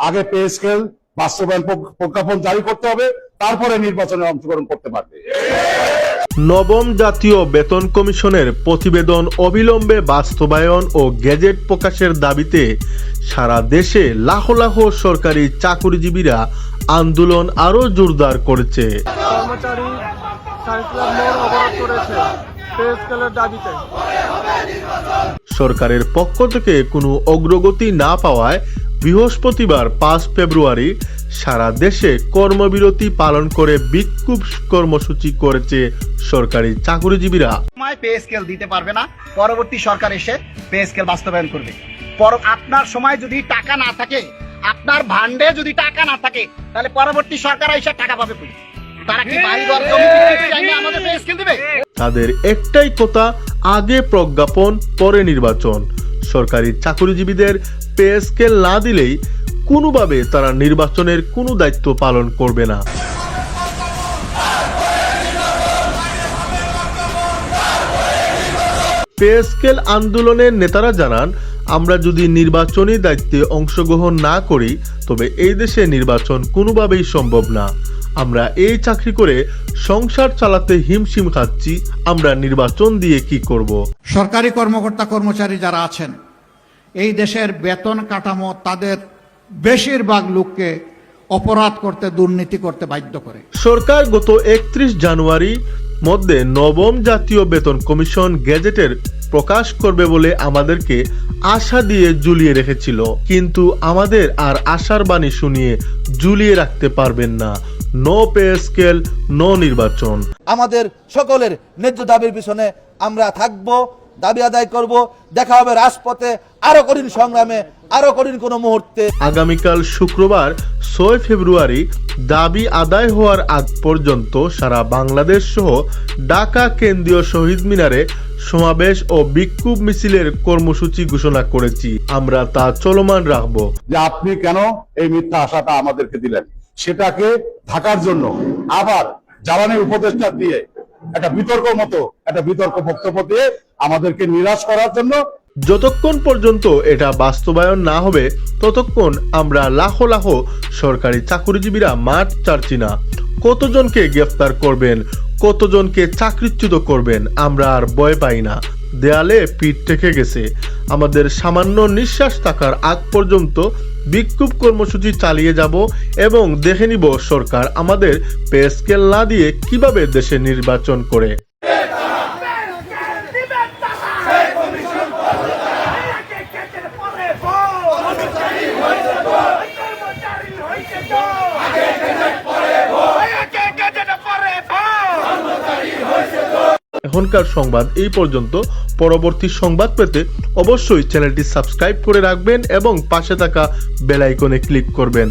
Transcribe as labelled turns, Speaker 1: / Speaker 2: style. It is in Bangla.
Speaker 1: আগে পে স্কেল বাস্তবায়ন প্রজ্ঞাপন জারি করতে হবে, তারপরে নির্বাচনে অংশগ্রহণ করতে পারবে।
Speaker 2: নবম জাতীয় বেতন কমিশনের প্রতিবেদন অবিলম্বে বাস্তবায়ন ও গেজেট প্রকাশের দাবিতে সারা দেশে লাখ লাখ সরকারি চাকরিজীবীরা আন্দোলন আরো জোরদার করেছে।
Speaker 3: কর্মচারী সার্কুলার মোড় অবরোধ করেছে পে স্কেলের দাবিতে।
Speaker 2: সরকারের পক্ষ থেকে কোনো অগ্রগতি না পাওয়ায় বৃহস্পতিবার 5 ফেব্রুয়ারি সারা দেশে কর্মবিরতি পালন করে বিক্ষোভ কর্মসূচি করেছে সরকারি চাকরিজীবীরা।
Speaker 4: পে স্কেল দিতে পারবে না, পরবর্তী সরকার এসে পে স্কেল বাস্তবায়ন করবে। আপনার সময় যদি টাকা না থাকে, আপনার ভান্ডে যদি টাকা না থাকে, তাহলে পরবর্তী সরকার এসে টাকা পাবে। তারা কি বাড়িঘর জমি চাইলে আমাদের পে স্কেল দিবে?
Speaker 2: তাদের একটাই কথা, আগে প্রজ্ঞাপন পরে নির্বাচন। সরকারি চাকরিজীবীদের পে স্কেল না দিলেই কোনোভাবে তারা নির্বাচনের কোনো দায়িত্ব পালন করবে না। পে স্কেল আন্দোলনের নেতারা জানান, আমরা যদি নির্বাচনী দায়িত্বে অংশগ্রহণ না করি তবে এই দেশে নির্বাচন কোনোভাবেই সম্ভব না। আমরা এই চাকরি করে সংসার চালাতে হিমশিম খাচ্ছি, আমরা নির্বাচন দিয়ে কি করব?
Speaker 5: সরকারি কর্মকর্তা কর্মচারী যারা আছেন, এই দেশের বেতন কাঠামো তাদের বেশিরভাগ লোককে অপরাধ করতে, দুর্নীতি করতে বাধ্য করে।
Speaker 2: সরকার গত 31 জানুয়ারি মধ্যে নবম জাতীয় বেতন কমিশন গেজেটের প্রকাশ করবে বলে আমাদেরকে আশা দিয়ে ঝুলিয়ে রেখেছিল, কিন্তু আমাদের আর আশার বাণী শুনিয়ে ঝুলিয়ে রাখতে পারবেন না। নো পে স্কেল, নো নির্বাচন।
Speaker 6: আমাদের সকলের ন্যায্য দাবির পিছনে আমরা থাকব, দাবি আদায় করব। দেখা হবে রাজপথে, আরো কঠিন সংগ্রামে, আরো কঠিন কোন মুহূর্তে।
Speaker 2: আগামীকাল শুক্রবার 6 ফেব্রুয়ারি দাবি আদায় হওয়ার আগ পর্যন্ত সারা বাংলাদেশ সহ ঢাকা কেন্দ্রীয় শহীদ মিনারে সমাবেশ ও বিক্ষোভ মিছিলের কর্মসূচি ঘোষণা করেছি। আমরা তা চলমান রাখব।
Speaker 1: যে আপনি কেন এই মিথ্যা আশাটা আমাদেরকে দিলেন, সেটাকে ঢাকার জন্য আবার জ্বালানি উপদেষ্টা দিয়ে একটা বিতর্ক বক্তব্য দিয়ে আমাদেরকে নিরাশ করার জন্য।
Speaker 2: যতক্ষণ পর্যন্ত এটা বাস্তবায়ন না হবে ততক্ষণ আমরা লাখ লাখ সরকারি চাকরিজীবীরা মাঠ ছাড়ছি না। কতজনকে গ্রেফতার করবেন, কতজনকে চাকরিচ্যুত করবেন, আমরা আর ভয় পাই না। দেয়ালে পিঠ ঠেকে গেছে। আমাদের সামান্য নিঃশ্বাস থাকার আগ পর্যন্ত বিক্ষোভ কর্মসূচি চালিয়ে যাব এবং দেখে নিব সরকার আমাদের পে স্কেল না দিয়ে কিভাবে দেশে নির্বাচন করে। এখনকার সংবাদ এই পর্যন্ত। পরবর্তী সংবাদ পেতে অবশ্যই চ্যানেলটি সাবস্ক্রাইব করে রাখবেন এবং পাশে থাকা বেল আইকনে ক্লিক করবেন।